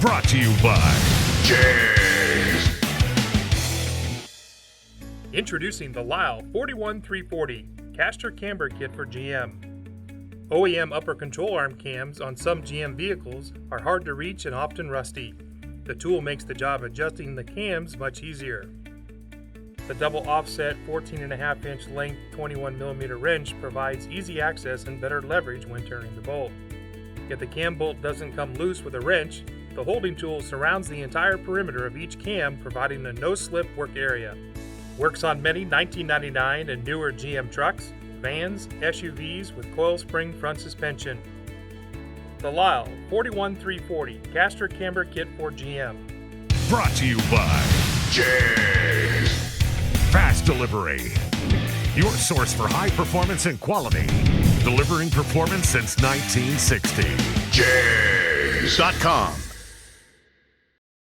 Brought to you by JEGS. Introducing the Lisle 41340 Caster Camber Kit for GM. OEM upper control arm cams on some GM vehicles are hard to reach and often rusty. The tool makes the job adjusting the cams much easier. The double offset 14.5 inch length 21mm wrench provides easy access and better leverage when turning the bolt. If the cam bolt doesn't come loose with a wrench, the holding tool surrounds the entire perimeter of each cam, providing a no-slip work area. Works on many 1999 and newer GM trucks, vans, SUVs with coil spring front suspension. The Lisle 41340 Caster Camber Kit for GM. Brought to you by JEGS. Fast Delivery. Your source for high performance and quality. Delivering performance since 1960. JEGS.com.